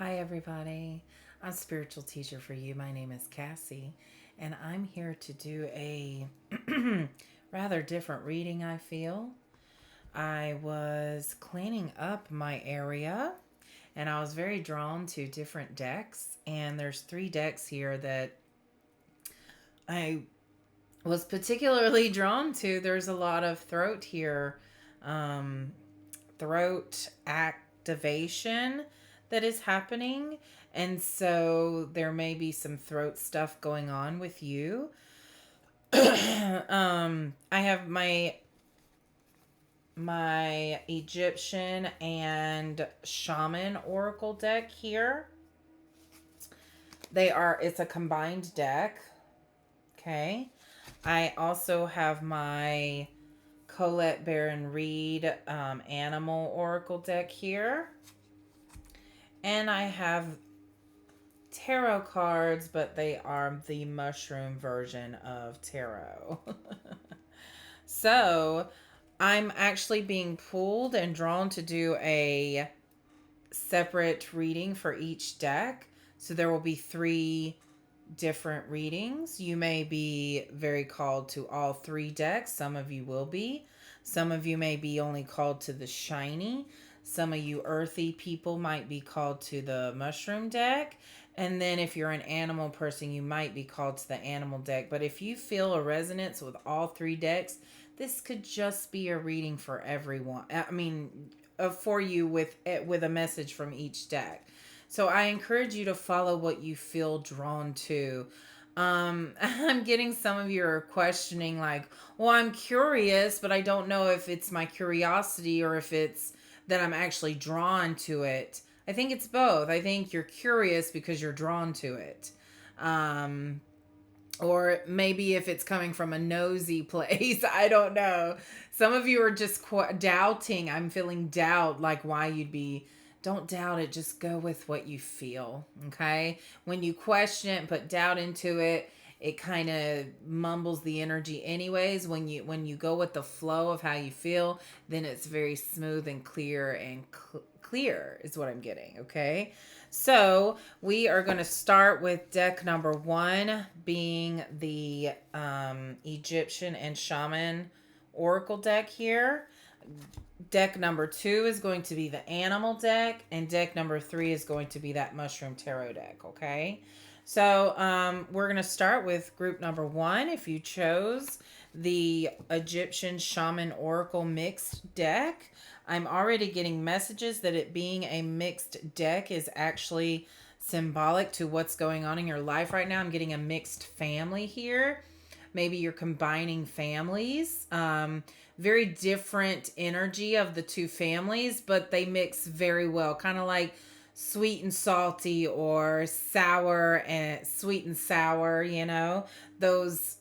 Hi, everybody. I'm spiritual teacher for you. My name is Cassie, and I'm here to do a rather different reading. I feel I was cleaning up my area, and I was very drawn to different decks. And there's three decks here that I was particularly drawn to. There's a lot of throat here, um, throat activation that is happening. And so there may be some throat stuff going on with you. I have my Egyptian and Shaman oracle deck here. It's a combined deck. Okay. I also have my Colette Baron Reed Animal Oracle deck here. And I have tarot cards, but they are the mushroom version of tarot. So I'm actually being pulled and drawn to do a separate reading for each deck. So there will be three different readings. You may be very called to all three decks. Some of you will be. Some of you may be only called to the shiny. Some of you earthy people might be called to the mushroom deck. And then if you're an animal person, you might be called to the animal deck. But if you feel a resonance with all three decks, this could just be a reading for everyone. For you with a message from each deck. So I encourage you to follow what you feel drawn to. I'm getting some of you are questioning like, well, I'm curious, but I don't know if it's my curiosity or if it's that I'm actually drawn to it. I think it's both. I think you're curious because you're drawn to it. Um, or maybe if it's coming from a nosy place, I don't know. Some of you are just doubting. I'm feeling doubt, like why you'd be. Don't doubt it. Just go with what you feel. Okay. When you question it and put doubt into it, it kind of mumbles the energy anyways. When you go with the flow of how you feel, then it's very smooth and clear and clear is what I'm getting. Okay. So we are going to start with deck number one being the Egyptian and Shaman Oracle deck here. Deck number two is going to be the animal deck, and deck number three is going to be that mushroom tarot deck. Okay. So we're going to start with group number one. If you chose the Egyptian Shaman Oracle mixed deck, I'm already getting messages that it being a mixed deck is actually symbolic to what's going on in your life right now. I'm getting a mixed family here. Maybe you're combining families. Very different energy of the two families, but they mix very well. Kind of like sweet and salty or sour and sweet and sour, those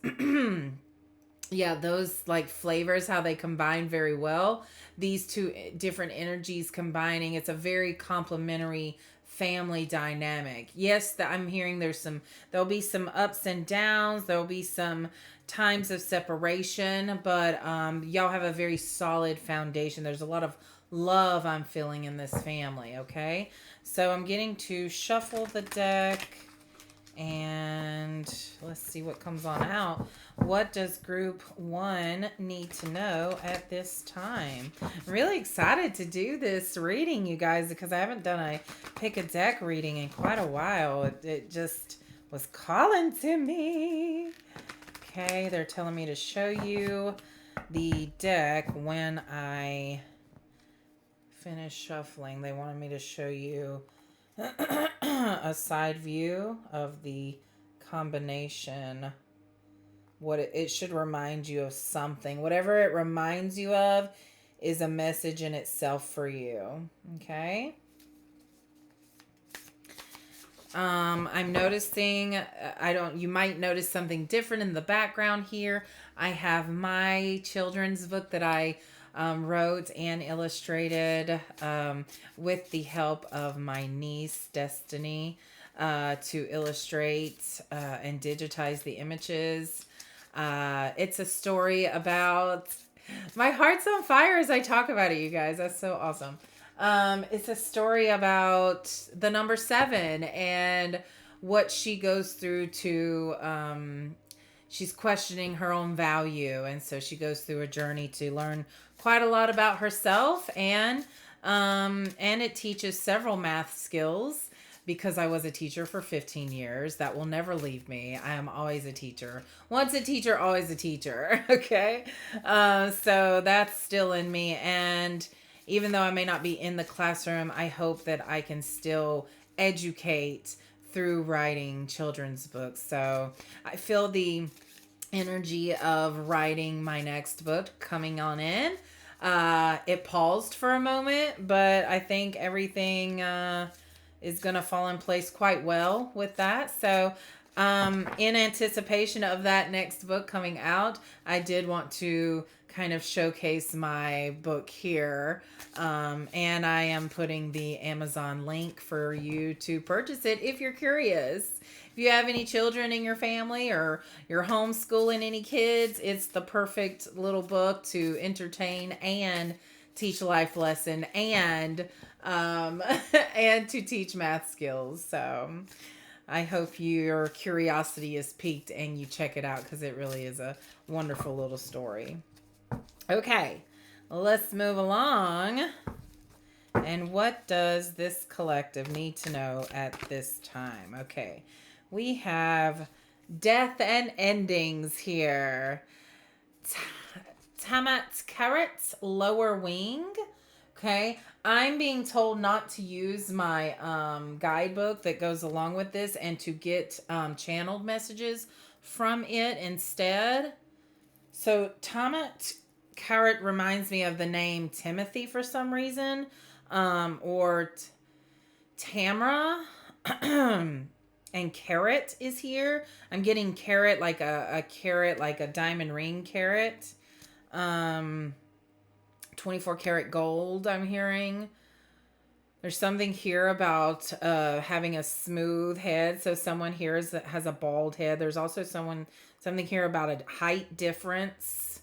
yeah, those like flavors, how they combine very well. These two different energies combining, it's a very complementary family dynamic. Yes, I'm hearing there'll be some ups and downs, there'll be some times of separation, but y'all have a very solid foundation. There's a lot of love I'm feeling in this family. Okay, so I'm getting to shuffle the deck and let's see what comes on out. What does group one need to know at this time? I'm really excited to do this reading, you guys, because I haven't done a pick a deck reading in quite a while. It just was calling to me. Okay, they're telling me to show you the deck when I finish shuffling. They wanted me to show you a side view of the combination. What it should remind you of something. Whatever it reminds you of is a message in itself for you. Okay. I'm noticing, you might notice something different in the background here. I have my children's book that I wrote and illustrated with the help of my niece, Destiny, to illustrate and digitize the images. It's a story about my heart's on fire as I talk about it, you guys. That's so awesome. It's a story about the number seven and what she goes through to. She's questioning her own value, and so she goes through a journey to learn quite a lot about herself, and it teaches several math skills because I was a teacher for 15 years. That will never leave me. I am always a teacher. Once a teacher, always a teacher. Okay. So that's still in me. And even though I may not be in the classroom, I hope that I can still educate through writing children's books. So I feel the energy of writing my next book coming on in. It paused for a moment, but I think everything is going to fall in place quite well with that. So, in anticipation of that next book coming out, I did want to kind of showcase my book here. And I am putting the Amazon link for you to purchase it if you're curious. If you have any children in your family or you're homeschooling any kids, it's the perfect little book to entertain and teach life lesson and and to teach math skills. So I hope your curiosity is piqued and you check it out because it really is a wonderful little story. Okay, let's move along. And what does this collective need to know at this time? Okay, we have death and endings here. Tamat Carrot's lower wing. Okay, I'm being told not to use my guidebook that goes along with this and to get channeled messages from it instead. So Tamat Carrot reminds me of the name Timothy for some reason, or Tamra, and carrot is here. I'm getting carrot like a carrot, like a diamond ring carrot. 24 karat gold, I'm hearing. There's something here about having a smooth head. So someone here has a bald head. There's also something here about a height difference.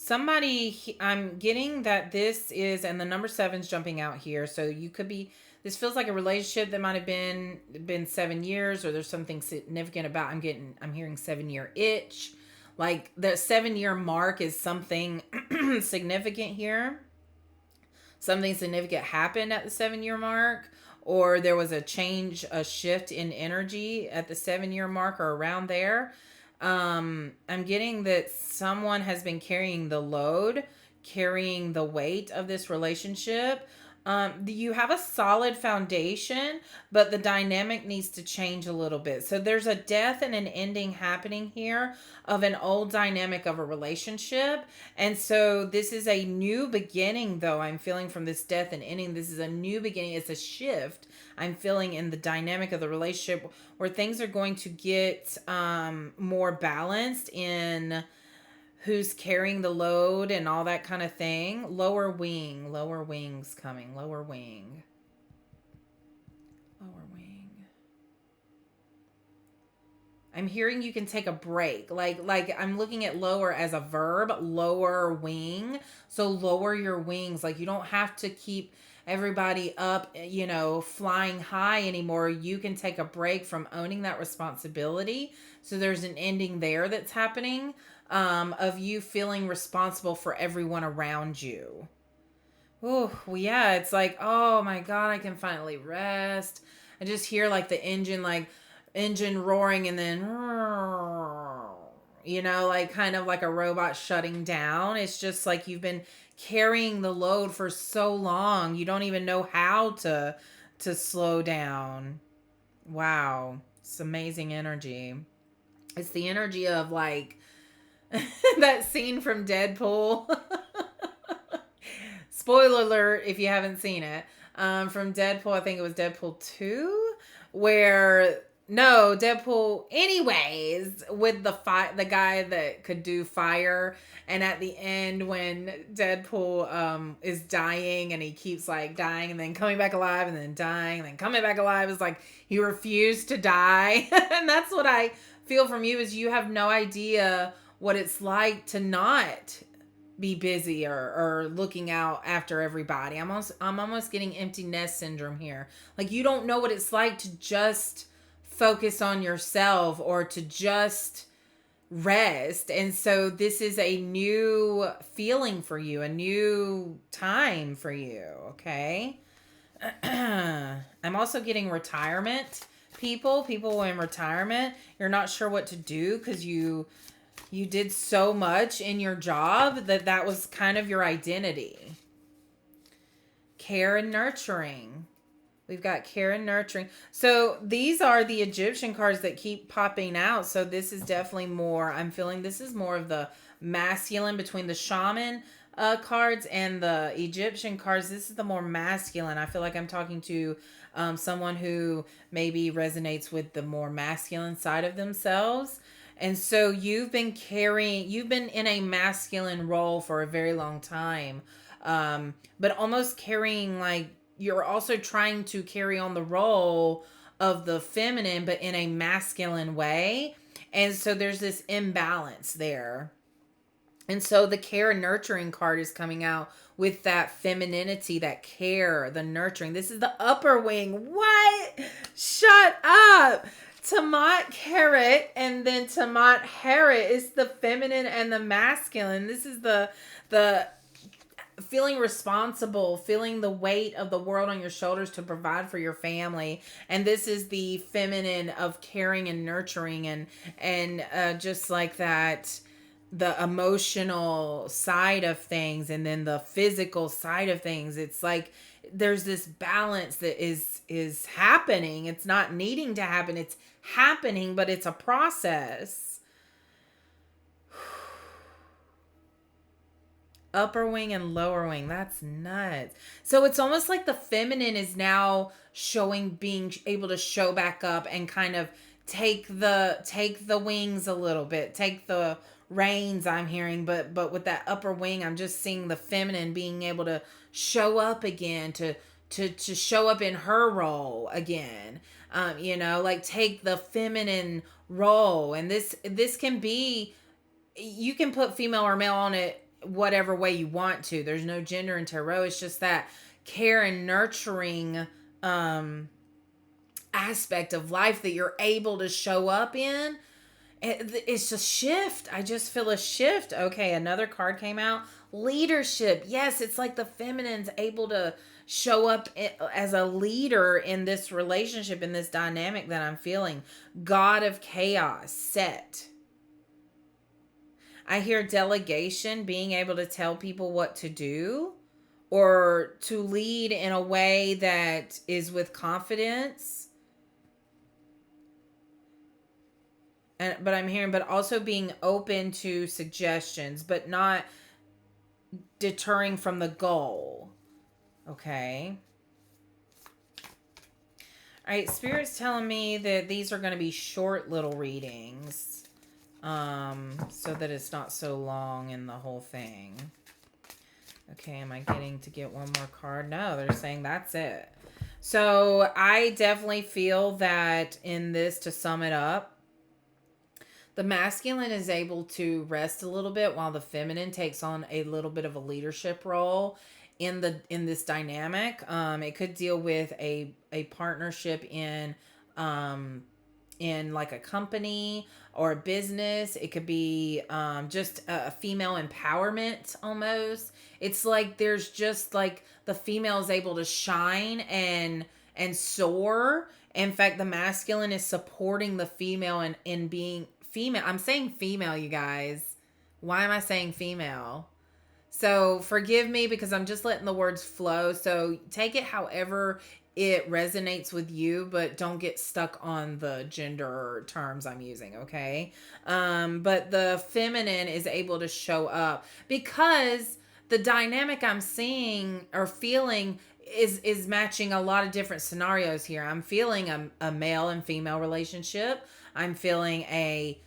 I'm getting that this is, and the number 7's jumping out here. So you could be, this feels like a relationship that might have been 7 years, or there's something significant about, I'm hearing 7-year itch. Like the 7-year mark is something significant here. Something significant happened at the 7-year mark, or there was a shift in energy at the 7-year mark or around there. I'm getting that someone has been carrying the load, carrying the weight of this relationship. You have a solid foundation, but the dynamic needs to change a little bit. So there's a death and an ending happening here of an old dynamic of a relationship. And so this is a new beginning, though. I'm feeling from this death and ending, this is a new beginning. It's a shift I'm feeling in the dynamic of the relationship where things are going to get more balanced in who's carrying the load and all that kind of thing. Lower wings coming. Lower wing. I'm hearing you can take a break. Like I'm looking at lower as a verb, lower wing. So lower your wings. Like you don't have to keep everybody up, flying high anymore. You can take a break from owning that responsibility. So there's an ending there that's happening. Of you feeling responsible for everyone around you. Oh, well, yeah, it's like, oh my God, I can finally rest. I just hear like the engine roaring and then, like kind of like a robot shutting down. It's just like you've been carrying the load for so long. You don't even know how to slow down. Wow. It's amazing energy. It's the energy of like, that scene from Deadpool. Spoiler alert if you haven't seen it. From Deadpool, I think it was Deadpool 2, where Deadpool anyways, with the guy that could do fire, and at the end when Deadpool is dying and he keeps like dying and then coming back alive and then dying and then coming back alive, is like he refused to die. And that's what I feel from you, is you have no idea what it's like to not be busy or looking out after everybody. I'm almost getting empty nest syndrome here. Like you don't know what it's like to just focus on yourself or to just rest. And so this is a new feeling for you, a new time for you, okay? I'm also getting retirement people in retirement. You're not sure what to do because you did so much in your job that was kind of your identity. Care and nurturing. We've got care and nurturing. So these are the Egyptian cards that keep popping out. So this is definitely more, I'm feeling this is more of the masculine between the shaman cards and the Egyptian cards. This is the more masculine. I feel like I'm talking to someone who maybe resonates with the more masculine side of themselves. And so you've been in a masculine role for a very long time. But almost carrying like, you're also trying to carry on the role of the feminine, but in a masculine way. And so there's this imbalance there. And so the care and nurturing card is coming out with that femininity, that care, the nurturing. This is the upper wing. What? Shut up. Tamat Carrot and then Tamat Harrot is the feminine and the masculine. This is the feeling responsible, feeling the weight of the world on your shoulders to provide for your family. And this is the feminine of caring and nurturing and just like that, the emotional side of things and then the physical side of things. It's like there's this balance that is happening. It's not needing to happen. It's happening, but it's a process. Upper wing and lower wing. That's nuts. So it's almost like the feminine is now being able to show back up and kind of take the wings a little bit, take the reins, I'm hearing, but with that upper wing, I'm just seeing the feminine being able to show up again, to show up in her role again. Like take the feminine role. And this can be, you can put female or male on it whatever way you want to. There's no gender in tarot. It's just that care and nurturing aspect of life that you're able to show up in. It's a shift. I just feel a shift. Okay, another card came out. Leadership. Yes, it's like the feminine's able to show up as a leader in this relationship, in this dynamic that I'm feeling. God of Chaos, Set. I hear delegation, being able to tell people what to do or to lead in a way that is with confidence. But I'm hearing, but also being open to suggestions, but not deterring from the goal. Okay. All right, Spirit's telling me that these are going to be short little readings. So that it's not so long in the whole thing. Okay, am I getting to get one more card? No, they're saying that's it. So I definitely feel that in this, to sum it up, the masculine is able to rest a little bit while the feminine takes on a little bit of a leadership role in this dynamic. It could deal with a partnership in like a company or a business. It could be just a female empowerment almost. It's like there's just like the female is able to shine and soar. In fact, the masculine is supporting the female in being female. I'm saying female, you guys. Why am I saying female? So forgive me because I'm just letting the words flow. So take it however it resonates with you, but don't get stuck on the gender terms I'm using, okay? But the feminine is able to show up because the dynamic I'm seeing or feeling is matching a lot of different scenarios here. I'm feeling a male and female relationship. I'm feeling a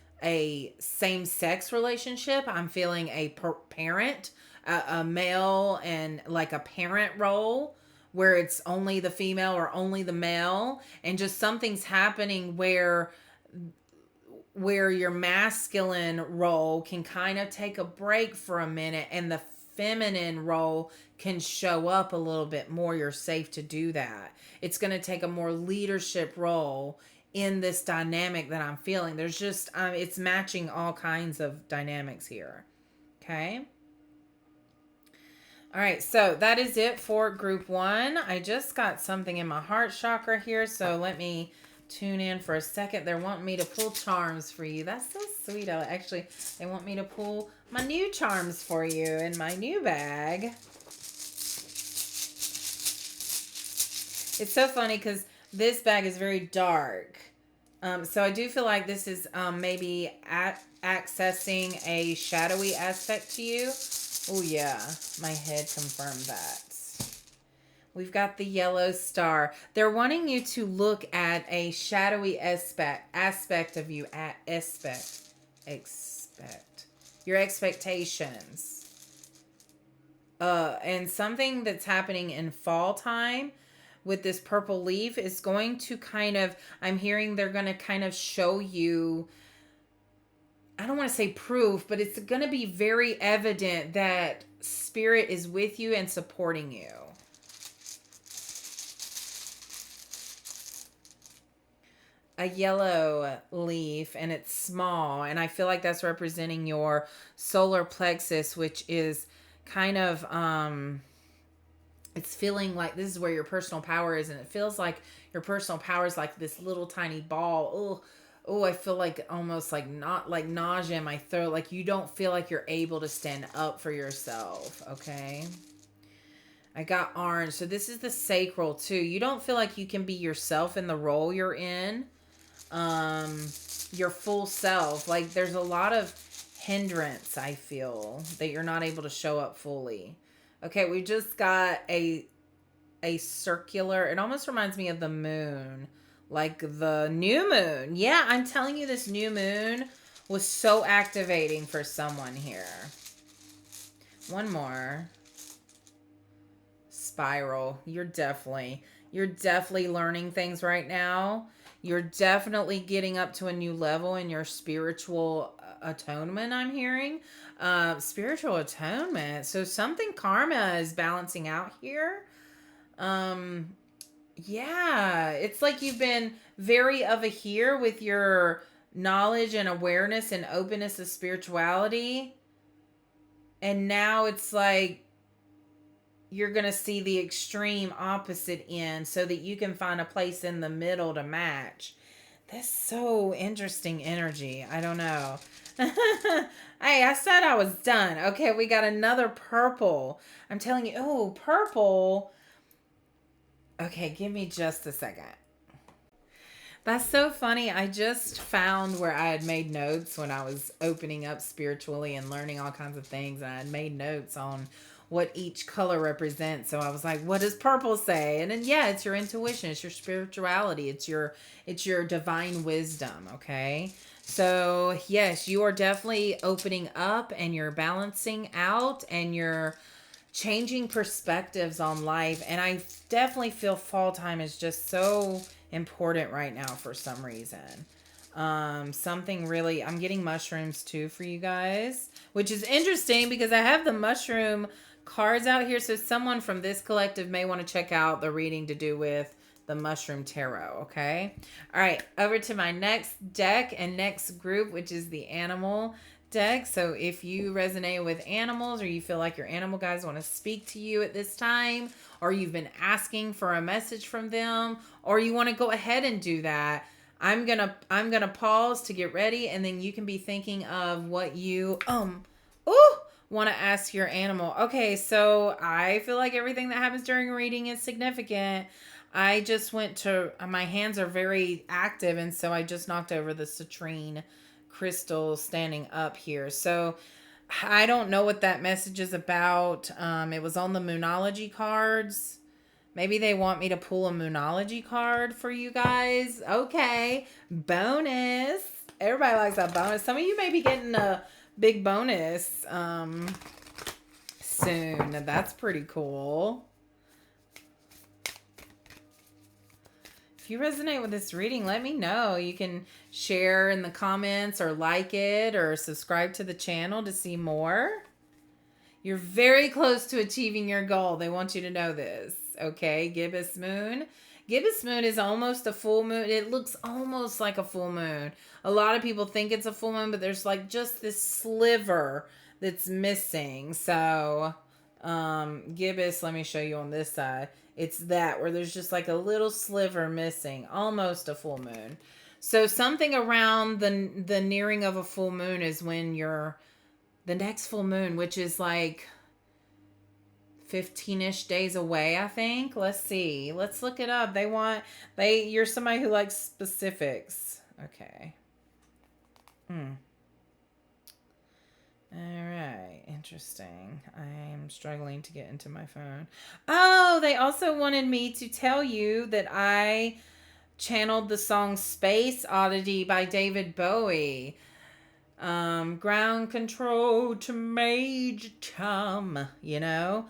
same-sex relationship. I'm feeling a parent, a male and like a parent role where it's only the female or only the male, and just something's happening where where your masculine role can kind of take a break for a minute and the feminine role can show up a little bit more. You're safe to do that. It's going to take a more leadership role in this dynamic that I'm feeling. There's just, it's matching all kinds of dynamics here. Okay. All right, so that is it for group 1. I just got something in my heart chakra here, so let me tune in for a second. They're wanting me to pull charms for you. That's so sweet. Actually, they want me to pull my new charms for you in my new bag. It's so funny because this bag is very dark. So I do feel like this is maybe accessing a shadowy aspect to you. Oh, yeah. My head confirmed that. We've got the yellow star. They're wanting you to look at a shadowy aspect of you. Expect. Your expectations. And something that's happening in fall time with this purple leaf is going to kind of, I'm hearing they're going to kind of show you, I don't want to say proof, but it's going to be very evident that spirit is with you and supporting you. A yellow leaf, and it's small, and I feel like that's representing your solar plexus, which is kind of, it's feeling like this is where your personal power is, and it feels like your personal power is like this little tiny ball. Oh, I feel like almost like not like nausea in my throat. Like you don't feel like you're able to stand up for yourself. Okay. I got orange. So this is the sacral too. You don't feel like you can be yourself in the role you're in. Your full self. Like there's a lot of hindrance, I feel, that you're not able to show up fully. Okay, we just got a circular, it almost reminds me of the moon. Like the new moon. Yeah, I'm telling you, this new moon was so activating for someone here. One more. Spiral. You're definitely learning things right now. You're definitely getting up to a new level in your spiritual atonement, I'm hearing. Spiritual atonement. So something karma is balancing out here. Yeah, it's like you've been very of a here with your knowledge and awareness and openness of spirituality. And now it's like you're going to see the extreme opposite end so that you can find a place in the middle to match. That's so interesting energy. I don't know. Hey, I said I was done. Okay, we got another purple. I'm telling you, oh, purple. Okay, give me just a second. That's so funny. I just found where I had made notes when I was opening up spiritually and learning all kinds of things. And I had made notes on what each color represents. So I was like, what does purple say? And then, yeah, it's your intuition. It's your spirituality. It's your divine wisdom. Okay. So yes, you are definitely opening up and you're balancing out and you're changing perspectives on life. And I definitely feel fall time is just so important right now for some reason. Something really, I'm getting mushrooms too for you guys, which is interesting because I have the mushroom cards out here. So someone from this collective may want to check out the reading to do with the mushroom tarot. Okay. All right. Over to my next deck and next group, which is the animal deck. So if you resonate with animals or you feel like your animal guides want to speak to you at this time, or you've been asking for a message from them, or you want to go ahead and do that, I'm gonna pause to get ready, and then you can be thinking of what you want to ask your animal. Okay, so I feel like everything that happens during a reading is significant. I just went to, my hands are very active, and so I just knocked over the citrine crystal standing up here. So I don't know what that message is about. It was on the Moonology cards. Maybe they want me to pull a Moonology card for you guys. Okay. Bonus. Everybody likes that bonus. Some of you may be getting a big bonus soon. That's pretty cool. If you resonate with this reading, let me know. You can share in the comments or like it or subscribe to the channel to see more. You're very close to achieving your goal. They want you to know this. Okay, Gibbous Moon. Gibbous Moon is almost a full moon. It looks almost like a full moon. A lot of people think it's a full moon, but there's like just this sliver that's missing. So, Gibbous, let me show you on this side. It's that where there's just like a little sliver missing, almost a full moon. So something around the nearing of a full moon is when you're the next full moon, which is like 15-ish days away, I think. Let's see. Let's look it up. You're somebody who likes specifics. Okay. All right. Interesting. I'm struggling to get into my phone. Oh, they also wanted me to tell you that I channeled the song Space Oddity by David Bowie. Ground control to Major Tom, you know?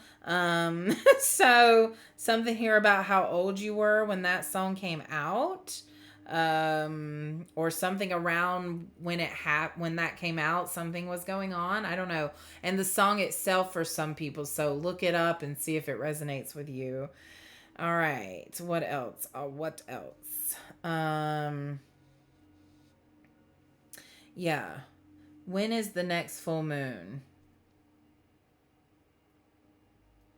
So something here about how old you were when that song came out. Or something around when when that came out, something was going on. I don't know. And the song itself for some people. So look it up and see if it resonates with you. All right. What else? Yeah. When is the next full moon?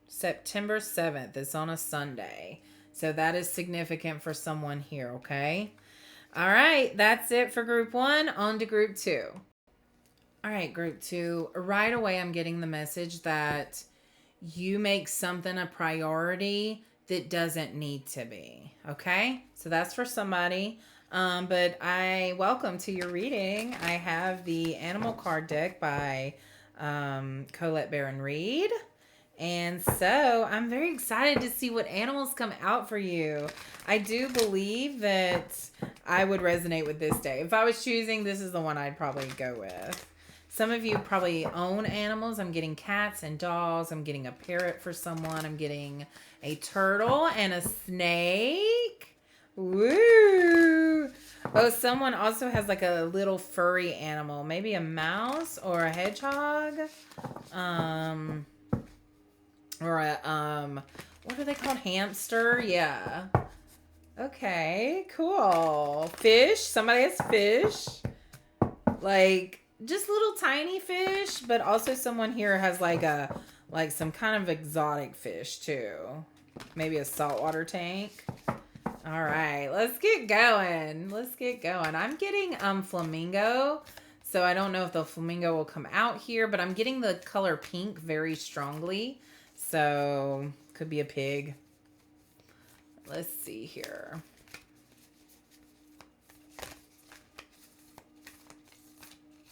September 7th. It's on a Sunday. So that is significant for someone here, okay? All right, that's it for group 1. On to group 2. All right, group 2. Right away, I'm getting the message that you make something a priority that doesn't need to be, okay? So that's for somebody. But welcome to your reading. I have the Animal Card deck by Colette Baron Reed. And so I'm very excited to see what animals come out for you. I do believe that I would resonate with this day. If I was choosing, this is the one I'd probably go with. Some of you probably own animals. I'm getting cats and dogs. I'm getting a parrot for someone. I'm getting a turtle and a snake. Woo! Oh, someone also has like a little furry animal. Maybe a mouse or a hedgehog. Or a, what are they called? Hamster? Yeah. Okay, cool. Fish. Somebody has fish. Like, just little tiny fish, but also someone here has like some kind of exotic fish too. Maybe a saltwater tank. All right, let's get going. I'm getting flamingo. So I don't know if the flamingo will come out here, but I'm getting the color pink very strongly. So, could be a pig. Let's see here.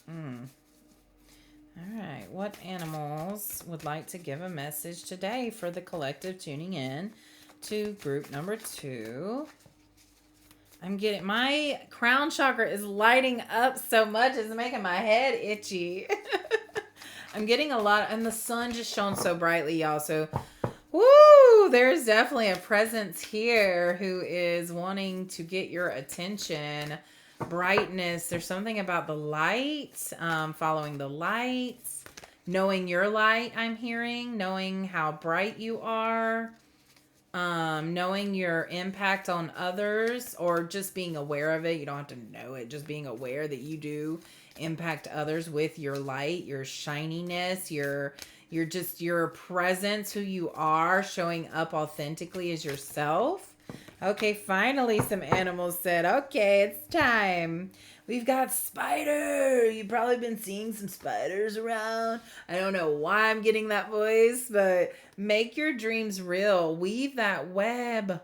All right. What animals would like to give a message today for the collective tuning in to group number 2? I'm getting, my crown chakra is lighting up so much. It's making my head itchy. I'm getting a lot, and the sun just shone so brightly, y'all. So, woo, there's definitely a presence here who is wanting to get your attention. Brightness. There's something about the light, following the lights, knowing your light, I'm hearing, knowing how bright you are, knowing your impact on others, or just being aware of it. You don't have to know it, just being aware that you do impact others with your light, your shininess, your presence, who you are, showing up authentically as yourself. Okay, finally some animals said, okay, it's time. We've got spider. You've probably been seeing some spiders around. I don't know why I'm getting that voice, but make your dreams real. Weave that web.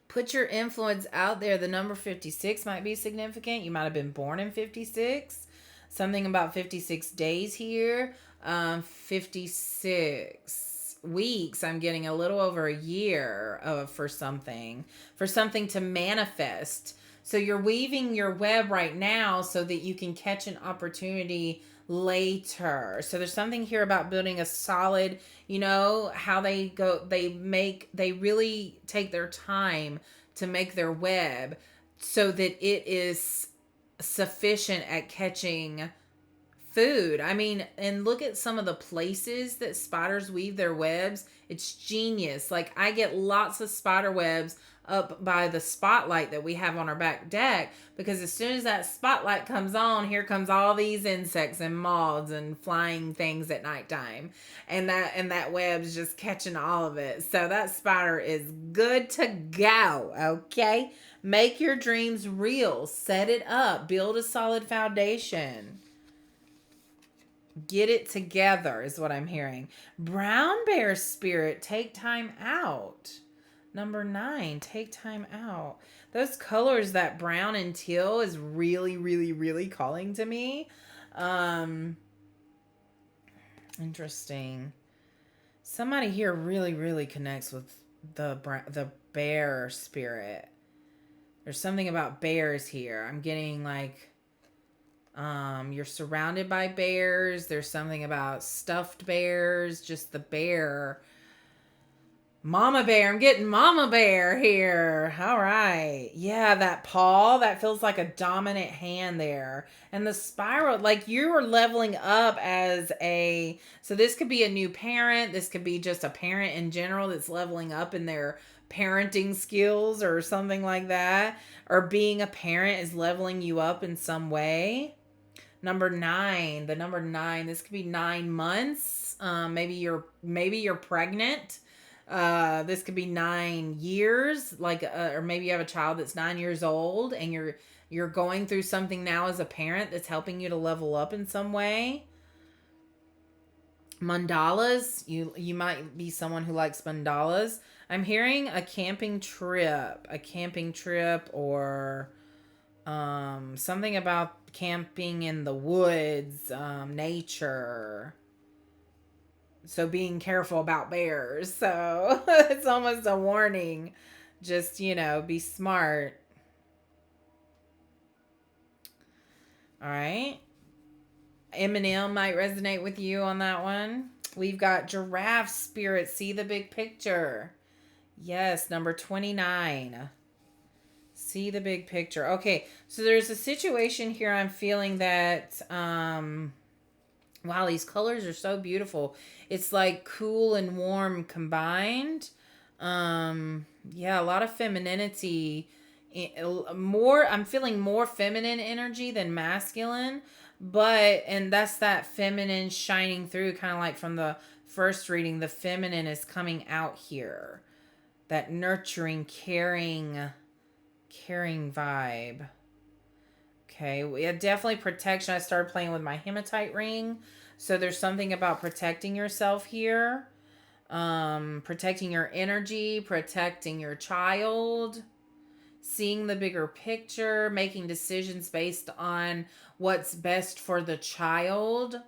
Put your influence out there. The number 56 might be significant. You might have been born in 56. Something about 56 days here. 56 weeks. I'm getting a little over a year for something to manifest. So you're weaving your web right now so that you can catch an opportunity later. So there's something here about building a solid, how they really take their time to make their web so that it is sufficient at catching food. I mean, and look at some of the places that spiders weave their webs. It's genius. Like, I get lots of spider webs up by the spotlight that we have on our back deck, because as soon as that spotlight comes on, here comes all these insects and moths and flying things at nighttime, and that web's just catching all of it. So that spider is good to go. Okay, make your dreams real, set it up, build a solid foundation. Get it together is what I'm hearing. Brown bear spirit, take time out. Number 9, take time out. Those colors, that brown and teal, is really, really, really calling to me. Interesting. Somebody here really, really connects with the bear spirit. There's something about bears here. I'm getting like you're surrounded by bears. There's something about stuffed bears, just the bear. Mama bear. I'm getting mama bear here. All right. Yeah, that paw, that feels like a dominant hand there. And the spiral, like you are leveling up as a, so this could be a new parent. This could be just a parent in general that's leveling up in their parenting skills or something like that. Or being a parent is leveling you up in some way. Number 9, the number 9, this could be 9 months. Maybe you're pregnant. This could be 9 years, like, or maybe you have a child that's 9 years old, and you're going through something now as a parent that's helping you to level up in some way. Mandalas, you might be someone who likes mandalas. I'm hearing a camping trip, or something about camping in the woods, nature. So being careful about bears. So it's almost a warning. Just, be smart. All right. Eminem might resonate with you on that one. We've got giraffe spirit. See the big picture. Yes, number 29. See the big picture. Okay, so there's a situation here. I'm feeling that, wow, these colors are so beautiful. It's like cool and warm combined. Yeah, a lot of femininity. I'm feeling more feminine energy than masculine, and that's that feminine shining through, kind of like from the first reading. The feminine is coming out here. That nurturing, caring vibe. Okay, yeah, definitely protection. I started playing with my hematite ring. So there's something about protecting yourself here. Protecting your energy, protecting your child, seeing the bigger picture, making decisions based on what's best for the child.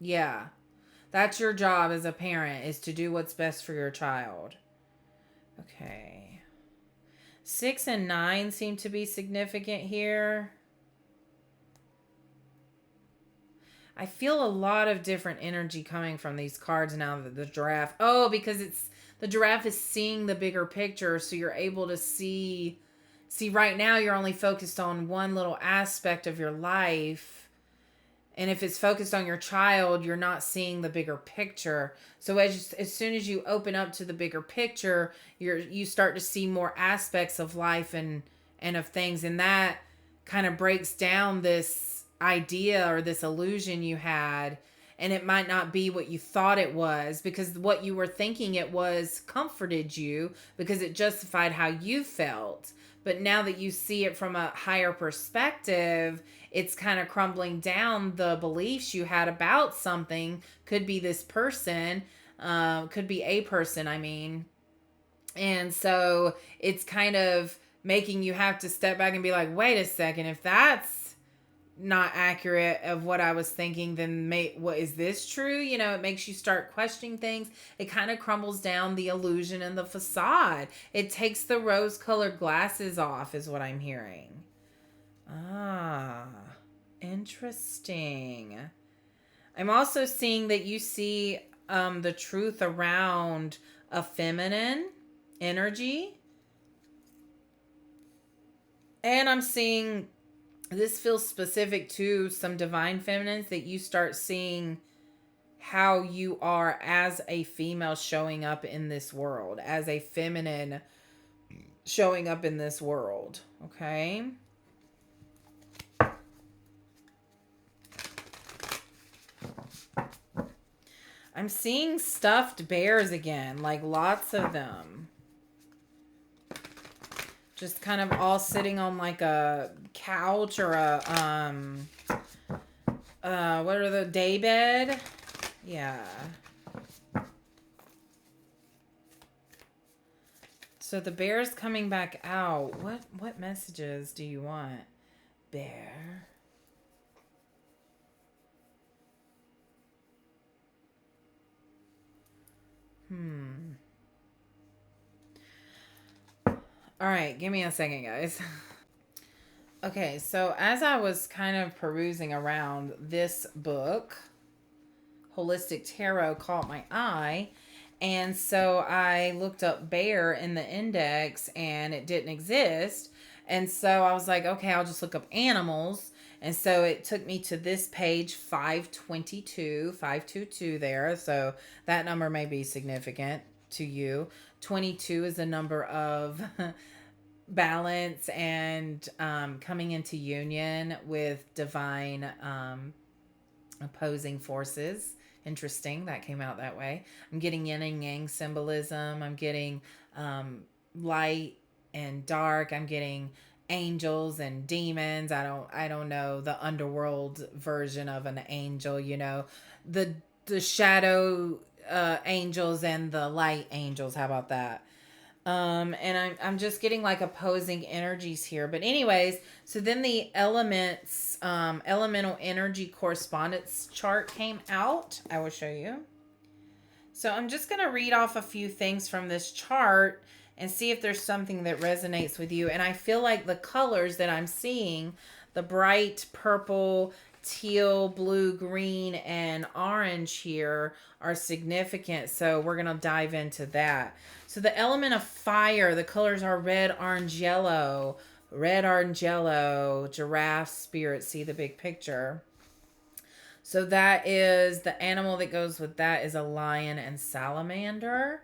Yeah. That's your job as a parent, is to do what's best for your child. Okay. 6 and 9 seem to be significant here. I feel a lot of different energy coming from these cards now that the giraffe. Oh, because the giraffe is seeing the bigger picture, so you're able to see right now you're only focused on one little aspect of your life. And if it's focused on your child, you're not seeing the bigger picture. So as soon as you open up to the bigger picture, you start to see more aspects of life and of things, and that kind of breaks down this idea or this illusion you had, and it might not be what you thought it was, because what you were thinking it was comforted you because it justified how you felt. But now that you see it from a higher perspective, it's kind of crumbling down the beliefs you had about something. Could be this person, could be a person, I mean. And so it's kind of making you have to step back and be like, wait a second, if that's not accurate of what I was thinking, then what is this true? It makes you start questioning things. It kind of crumbles down the illusion and the facade. It takes the rose-colored glasses off, is what I'm hearing. Interesting. I'm also seeing that you see the truth around a feminine energy. And I'm seeing this feels specific to some divine feminines, that you start seeing how you are as a female showing up in this world, as a feminine showing up in this world. Okay. I'm seeing stuffed bears again, like lots of them. Just kind of all sitting on like a couch or a what are the day bed? Yeah. So the bear's coming back out. What messages do you want, bear? All right, give me a second, guys. Okay, so as I was kind of perusing around, this book, Holistic Tarot, caught my eye. And so I looked up bear in the index and it didn't exist. And so I was like, okay, I'll just look up animals. And so it took me to this page 522 there. So that number may be significant to you. 22 is a number of balance and coming into union with divine opposing forces. Interesting, that came out that way. I'm getting yin and yang symbolism. I'm getting light and dark. I'm getting angels and demons. I don't know the underworld version of an angel, the shadow angels and the light angels. How about that? And I'm just getting like opposing energies here. But anyways, so then the elements, elemental energy correspondence chart came out. I will show you. So I'm just going to read off a few things from this chart and see if there's something that resonates with you. And I feel like the colors that I'm seeing, the bright purple, teal, blue, green, and orange here are significant. So we're going to dive into that. So the element of fire, the colors are red, orange, yellow. Red, orange, yellow, giraffe, spirit. See the big picture. So that is the animal that goes with that is a lion and salamander.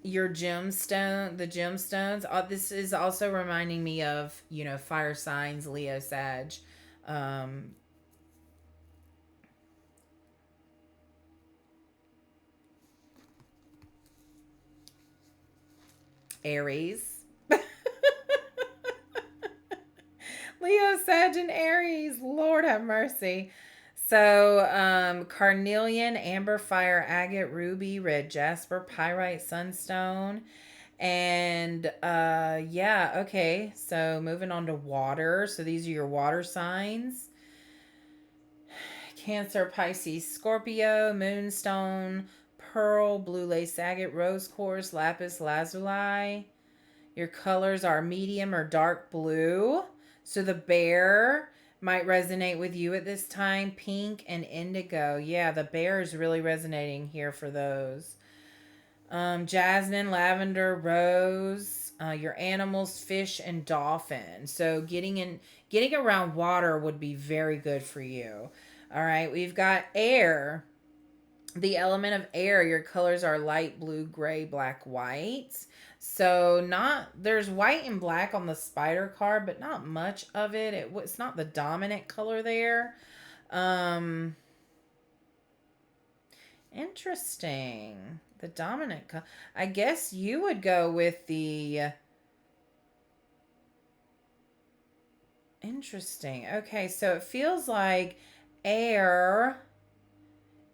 Your gemstone, the gemstones. This is also reminding me of, fire signs, Leo, Sag. Aries. Leo, Sag, and Aries. Lord have mercy. So, carnelian, amber, fire, agate, ruby, red jasper, pyrite, sunstone. And yeah, okay. So moving on to water. So these are your water signs. Cancer, Pisces, Scorpio, moonstone, pearl, blue lace agate, rose quartz, lapis lazuli. Your colors are medium or dark blue. So the bear might resonate with you at this time. Pink and indigo. Yeah, the bear is really resonating here for those. Jasmine, lavender, rose. Your animals, fish and dolphin. So getting around water would be very good for you. All right, we've got air. The element of air, your colors are light blue, gray, black, white. So there's white and black on the spider card, but not much of it. It's not the dominant color there. Interesting. The dominant color. I guess you would go with the interesting. Okay, so it feels like air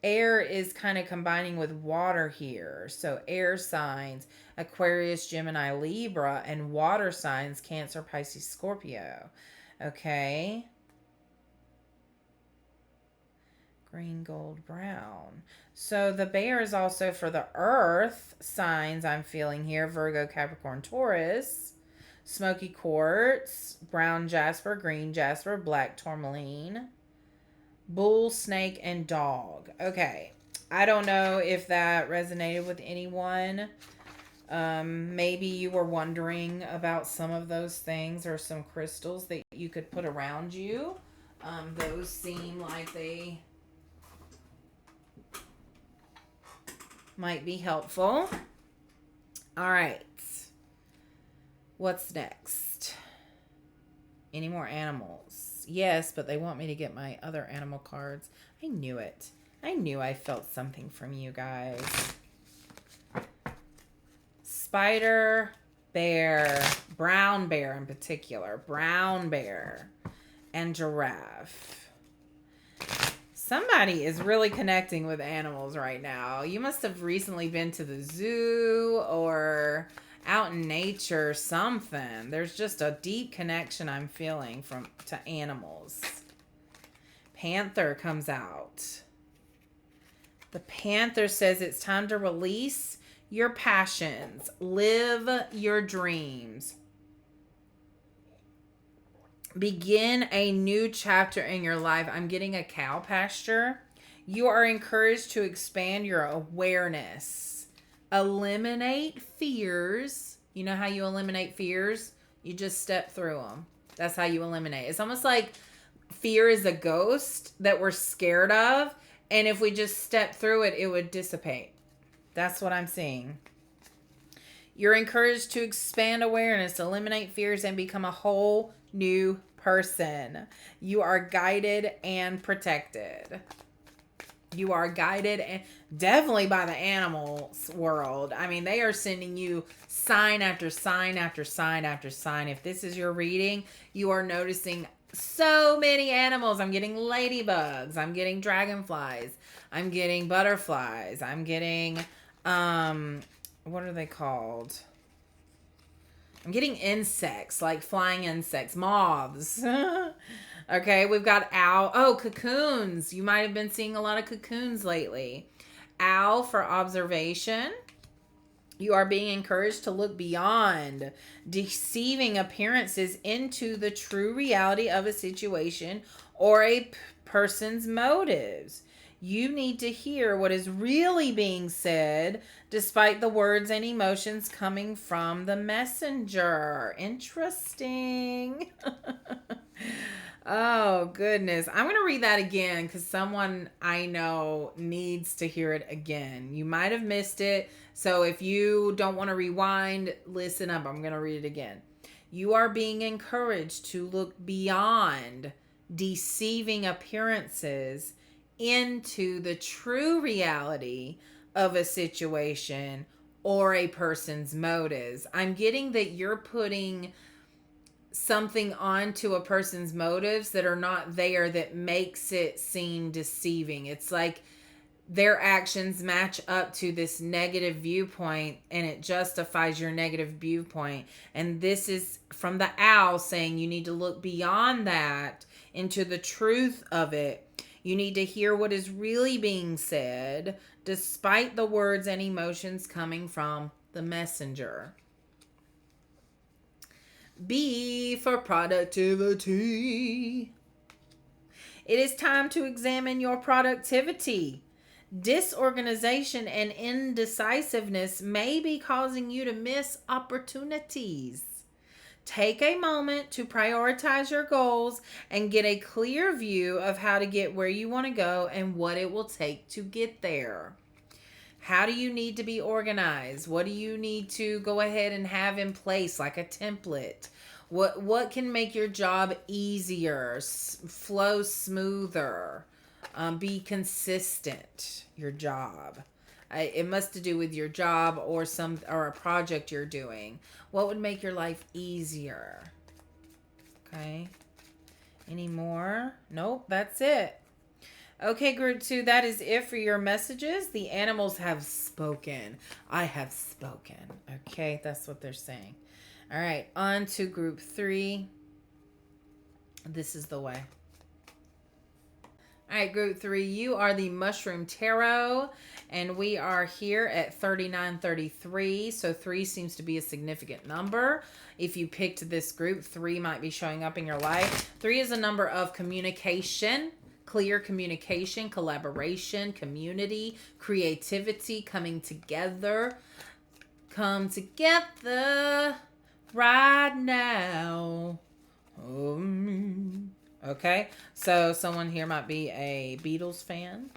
is kind of combining with water here. So air signs, Aquarius, Gemini, Libra, and water signs, Cancer, Pisces, Scorpio. Okay. Green, gold, brown. So the bear is also for the earth signs I'm feeling here. Virgo, Capricorn, Taurus. Smoky quartz, brown jasper, green jasper, black tourmaline. bull, snake, and dog. Okay. I don't know if that resonated with anyone. Maybe you were wondering about some of those things or some crystals that you could put around you. Those seem like they might be helpful. All right. What's next? Any more animals? Yes, but they want me to get my other animal cards. I knew it. I knew I felt something from you guys. Spider, bear, brown bear in particular. Brown bear and giraffe. Somebody is really connecting with animals right now. You must have recently been to the zoo or out in nature or something. There's just a deep connection I'm feeling to animals. Panther comes out. The panther says it's time to release your passions. Live your dreams. Begin a new chapter in your life. I'm getting a cow pasture. You are encouraged to expand your awareness. Eliminate fears. You know how you eliminate fears? You just step through them. That's how you eliminate. It's almost like fear is a ghost that we're scared of. And if we just step through it, it would dissipate. That's what I'm seeing. You're encouraged to expand awareness, eliminate fears, and become a whole new person. You are guided and protected. You are guided and definitely by the animals world. I mean, they are sending you sign after sign after sign after sign. If this is your reading, you are noticing so many animals. I'm getting ladybugs. I'm getting dragonflies. I'm getting butterflies. I'm getting, what are they called? I'm getting insects, like flying insects, moths. Okay, we've got owl. Oh, cocoons. You might have been seeing a lot of cocoons lately. Owl for observation. You are being encouraged to look beyond deceiving appearances into the true reality of a situation or a person's motives. You need to hear what is really being said despite the words and emotions coming from the messenger. Interesting. Oh, goodness. I'm going to read that again because someone I know needs to hear it again. You might have missed it. So if you don't want to rewind, listen up. I'm going to read it again. You are being encouraged to look beyond deceiving appearances into the true reality of a situation or a person's motives. I'm getting that you're putting something onto a person's motives that are not there that makes it seem deceiving. It's like their actions match up to this negative viewpoint and it justifies your negative viewpoint. And this is from the owl saying you need to look beyond that into the truth of it. You need to hear what is really being said despite the words and emotions coming from the messenger. B for productivity. It is time to examine your productivity. Disorganization and indecisiveness may be causing you to miss opportunities. Take a moment to prioritize your goals and get a clear view of how to get where you want to go and what it will take to get there. How do you need to be organized? What do you need to go ahead and have in place, like a template? What can make your job easier, flow smoother, be consistent? Your job. It must to do with your job or a project you're doing. What would make your life easier? Okay. Any more? Nope, that's it. Okay, group 2, that is it for your messages. The animals have spoken. I have spoken. Okay, that's what they're saying. All right, on to group 3. This is the way. All right, group 3, you are the Mushroom Tarot, and we are here at 3933. So 3 seems to be a significant number. If you picked this group, 3 might be showing up in your life. 3 is a number of communication, clear communication, collaboration, community, creativity, coming together. Come together right now. Okay, so someone here might be a Beatles fan.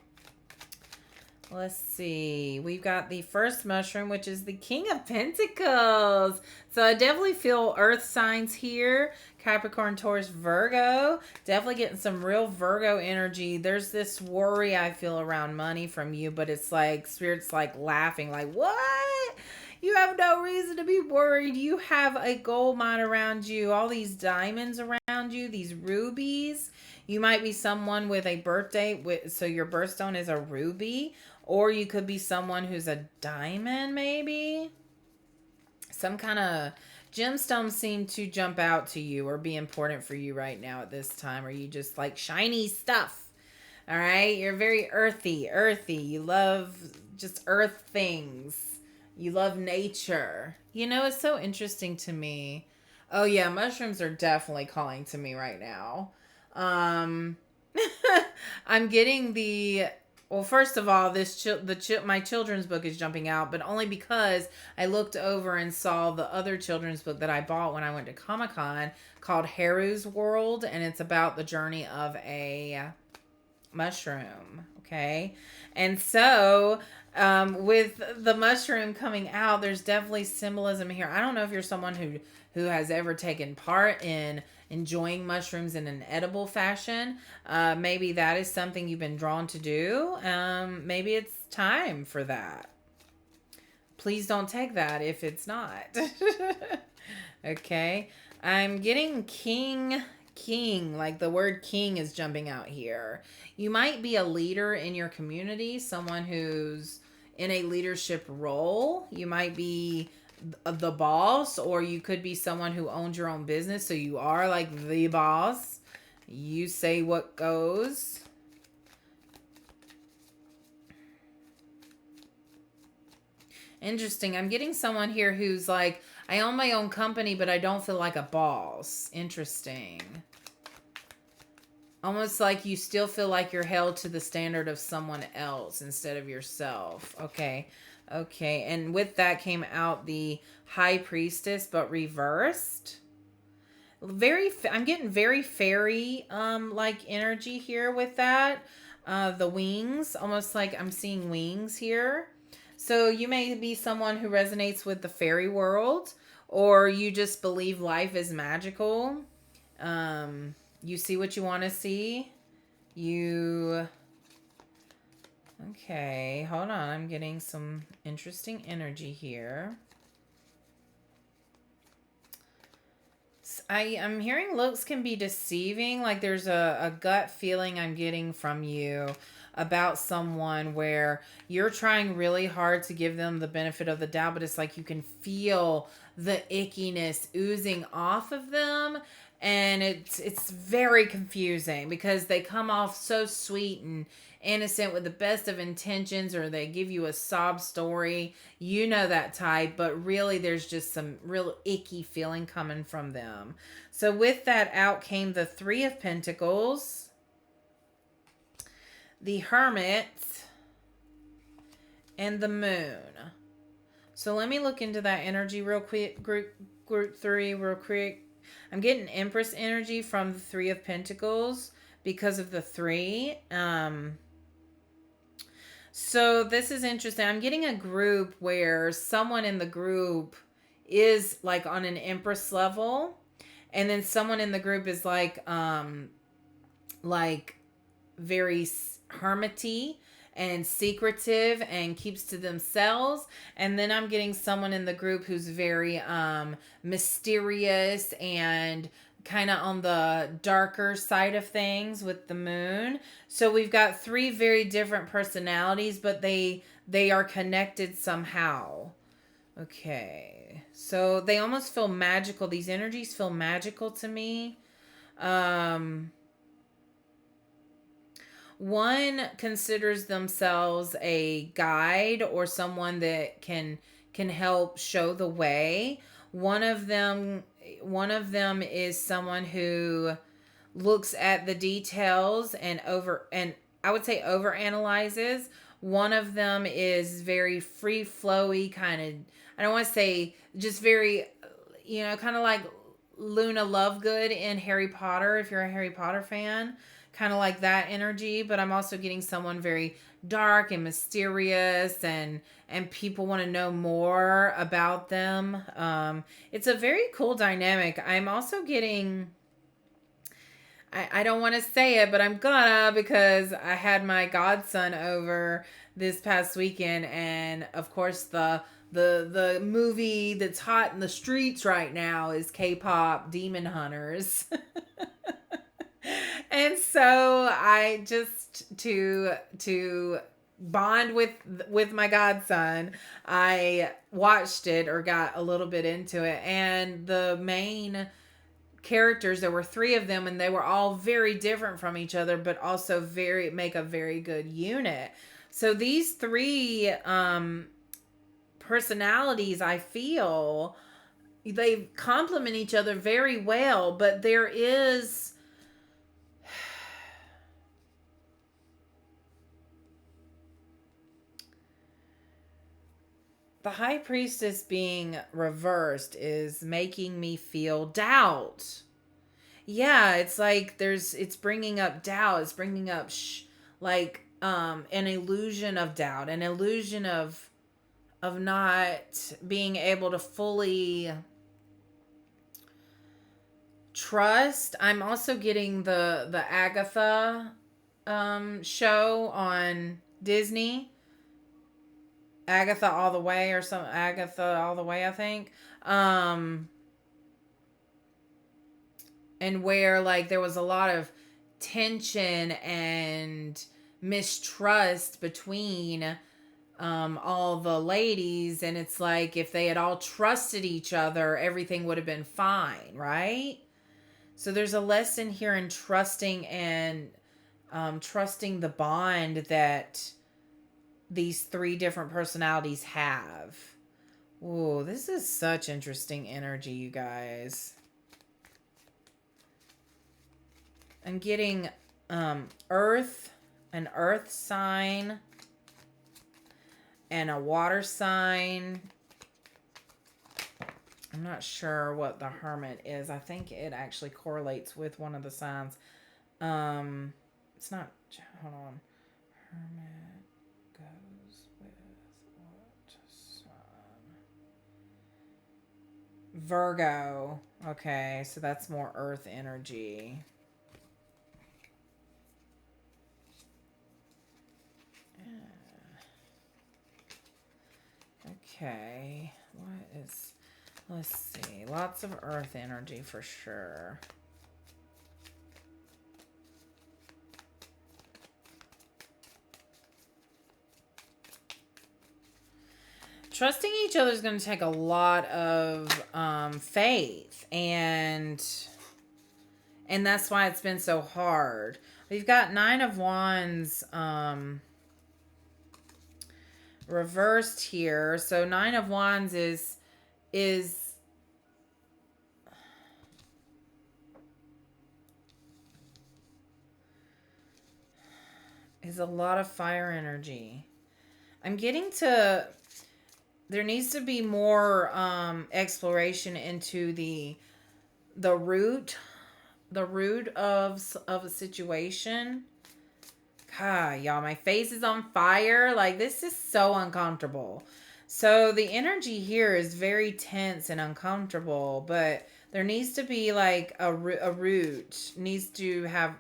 Let's see. We've got the first mushroom, which is the King of Pentacles. So I definitely feel earth signs here. Capricorn, Taurus, Virgo. Definitely getting some real Virgo energy. There's this worry I feel around money from you, but it's like Spirit's like laughing, like, what? You have no reason to be worried. You have a gold mine around you, all these diamonds around you, these rubies. You might be someone with a birthday, so your birthstone is a ruby. Or you could be someone who's a diamond, maybe. Some kind of gemstones seem to jump out to you or be important for you right now at this time. Or you just like shiny stuff. All right? You're very earthy. You love just earth things. You love nature. You know, it's so interesting to me. Oh, yeah, mushrooms are definitely calling to me right now. I'm getting the... Well, first of all, my children's book is jumping out, but only because I looked over and saw the other children's book that I bought when I went to Comic-Con called Haru's World, and it's about the journey of a mushroom. Okay, and so with the mushroom coming out, there's definitely symbolism here. I don't know if you're someone who has ever taken part in enjoying mushrooms in an edible fashion. Maybe that is something you've been drawn to do. Maybe it's time for that. Please don't take that if it's not. Okay. I'm getting king, like the word king is jumping out here. You might be a leader in your community, someone who's in a leadership role. You might be the boss, or you could be someone who owns your own business, so you are like the boss. You say what goes. Interesting. I'm getting someone here who's like, I own my own company, but I don't feel like a boss. Interesting. Almost like you still feel like you're held to the standard of someone else instead of yourself. Okay. Okay. And with that came out the High Priestess, but reversed. I'm getting very fairy like energy here with that. The wings, almost like I'm seeing wings here. So you may be someone who resonates with the fairy world, or you just believe life is magical. You see what you want to see. Okay, hold on. I'm getting some interesting energy here. I'm hearing looks can be deceiving. Like there's a gut feeling I'm getting from you about someone where you're trying really hard to give them the benefit of the doubt, but it's like you can feel the ickiness oozing off of them. And it's very confusing because they come off so sweet and innocent with the best of intentions, or they give you a sob story. You know that type, but really there's just some real icky feeling coming from them. So with that out came the Three of Pentacles, the Hermit, and the Moon. So let me look into that energy real quick. Group 3 real quick. I'm getting Empress energy from the Three of Pentacles because of the 3. So this is interesting. I'm getting a group where someone in the group is like on an Empress level, and then someone in the group is like very hermity and secretive and keeps to themselves. And then I'm getting someone in the group who's very mysterious and kind of on the darker side of things with the Moon. So we've got 3 very different personalities, but they are connected somehow. Okay. So they almost feel magical. These energies feel magical to me. One considers themselves a guide or someone that can help show the way. One of them is someone who looks at the details and I would say over analyzes. One of them is very free flowy kind of, I don't want to say just very, kind of like Luna Lovegood in Harry Potter, if you're a Harry Potter fan, kind of like that energy. But I'm also getting someone very dark and mysterious, and people want to know more about them. It's a very cool dynamic. I'm also getting, I don't want to say it, but I'm gonna, because I had my godson over this past weekend, and of course the movie that's hot in the streets right now is K-pop Demon Hunters. And so I just to bond with my godson, I watched it, or got a little bit into it, and the main characters, there were three of them, and they were all very different from each other, but also very make a very good unit. So these three personalities, I feel they complement each other very well, but there is the high priestess being reversed is making me feel doubt. Yeah, it's like it's bringing up doubt. It's bringing up an illusion of doubt, an illusion of not being able to fully trust. I'm also getting the Agatha show on Disney. Agatha All the Way, or some Agatha All the Way, I think. And where like there was a lot of tension and mistrust between all the ladies, and it's like if they had all trusted each other, everything would have been fine, right? So there's a lesson here in trusting, and trusting the bond that these three different personalities have. Whoa, this is such interesting energy, you guys. I'm getting earth, an earth sign, and a water sign. I'm not sure what the hermit is. I think it actually correlates with one of the signs. It's not, hold on. Hermit goes with what sign? Virgo. Okay, so that's more earth energy. Okay, what is, let's see, lots of earth energy for sure. Trusting each other is going to take a lot of faith, and that's why it's been so hard. We've got Nine of Wands reversed here. So Nine of Wands is a lot of fire energy. I'm getting to, there needs to be more exploration into the root of a situation. God, y'all, my face is on fire. Like, this is so uncomfortable. So the energy here is very tense and uncomfortable, but there needs to be like a root. Needs to have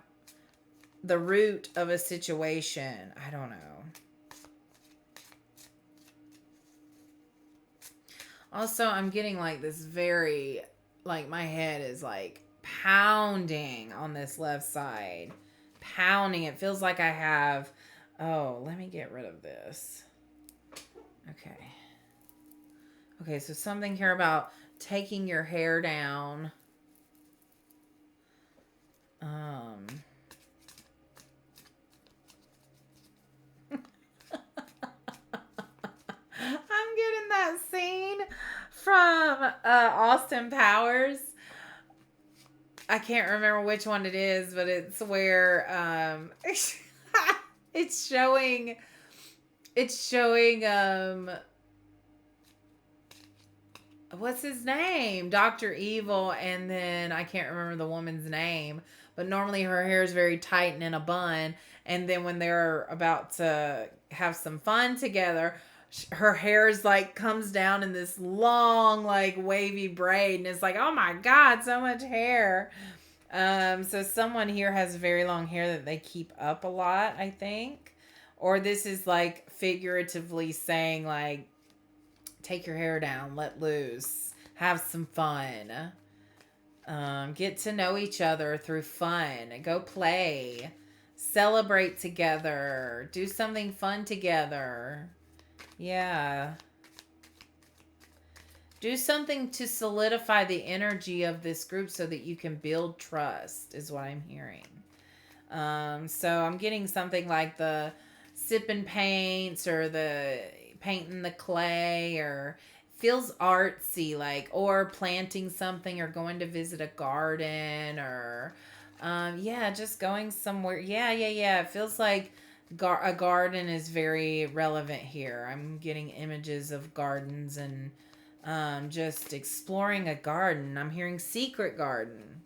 the root of a situation. I don't know. Also, I'm getting like this very, like my head is like pounding on this left side. Pounding. It feels like I have, oh, let me get rid of this. Okay, so something here about taking your hair down. I'm getting that scene from Austin Powers I can't remember which one it is, but it's where it's showing it's showing what's his name? Dr. Evil, and then I can't remember the woman's name, but normally her hair is very tight and in a bun, and then when they're about to have some fun together, her hair is like comes down in this long like wavy braid, and it's like, oh my god, so much hair. So someone here has very long hair that they keep up a lot, I think. Or this is like figuratively saying like, take your hair down, let loose, have some fun. Get to know each other through fun. Go play. Celebrate together. Do something fun together. Yeah. Do something to solidify the energy of this group so that you can build trust, is what I'm hearing. So I'm getting something like the sipping paints or the painting the clay, or feels artsy, like, or planting something or going to visit a garden, or yeah, just going somewhere. Yeah. It feels like a garden is very relevant here. I'm getting images of gardens and just exploring a garden. I'm hearing secret garden.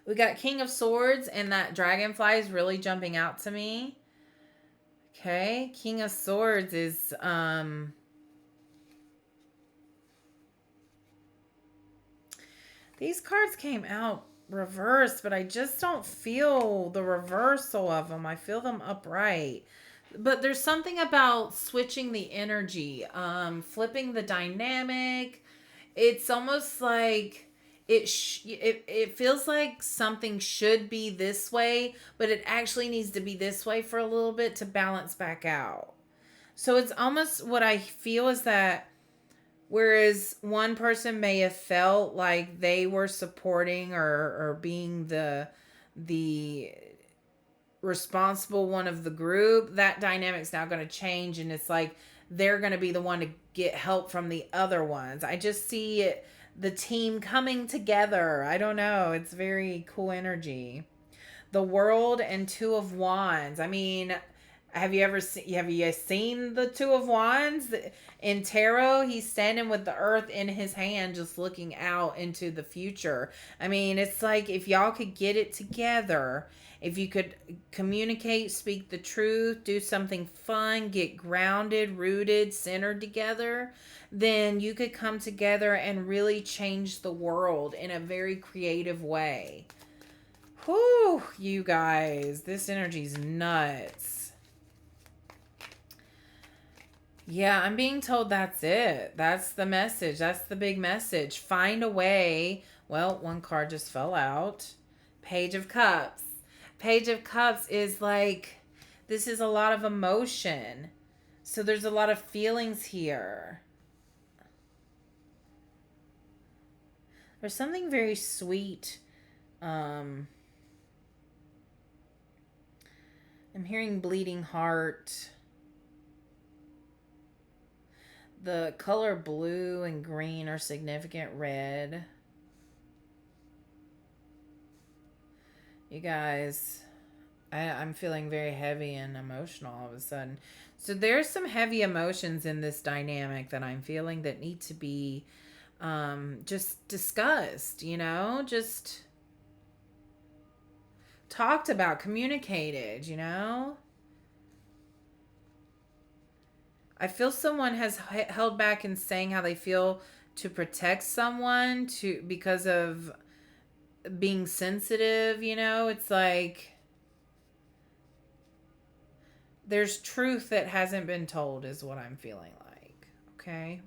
We got King of Swords, and that dragonfly is really jumping out to me. Okay, King of Swords is these cards came out reversed, but I just don't feel the reversal of them. I feel them upright. But there's something about switching the energy, flipping the dynamic. It's almost like it feels like something should be this way, but it actually needs to be this way for a little bit to balance back out. So it's almost, what I feel is that whereas one person may have felt like they were supporting or being the responsible one of the group, that dynamic's now going to change, and it's like they're going to be the one to get help from the other ones. I just see it, the team coming together. I don't know, it's very cool energy. The World and Two of Wands. I mean, have you seen the Two of Wands in tarot? He's standing with the earth in his hand, just looking out into the future. I mean, it's like if y'all could get it together, if you could communicate, speak the truth, do something fun, get grounded, rooted, centered together, then you could come together and really change the world in a very creative way. Whew, you guys, this energy's nuts. Yeah, I'm being told that's it. That's the message. That's the big message. Find a way. Well, one card just fell out. Page of Cups. Page of Cups is like, this is a lot of emotion. So there's a lot of feelings here. There's something very sweet. I'm hearing bleeding heart. The color blue and green are significant red. You guys, I'm feeling very heavy and emotional all of a sudden. So there's some heavy emotions in this dynamic that I'm feeling that need to be just discussed, just talked about, communicated, I feel someone has held back in saying how they feel to protect someone because of being sensitive, it's like there's truth that hasn't been told is what I'm feeling like. Okay.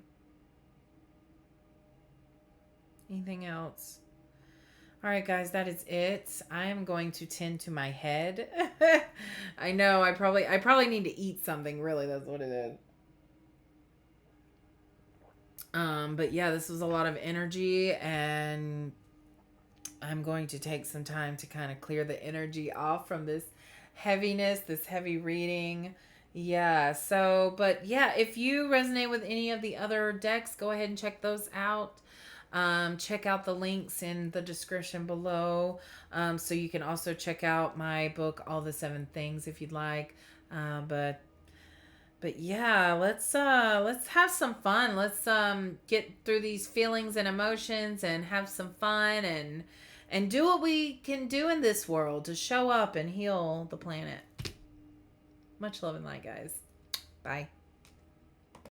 Anything else? All right, guys, that is it. I am going to tend to my head. I know I probably need to eat something, really. That's what it is. But yeah, this was a lot of energy, and I'm going to take some time to kind of clear the energy off from this heaviness, this heavy reading. Yeah, so, but yeah, if you resonate with any of the other decks, go ahead and check those out. Check out the links in the description below. So you can also check out my book, All the Seven Things, if you'd like. But yeah, let's have some fun. Let's get through these feelings and emotions and have some fun and do what we can do in this world to show up and heal the planet. Much love and light, guys. Bye.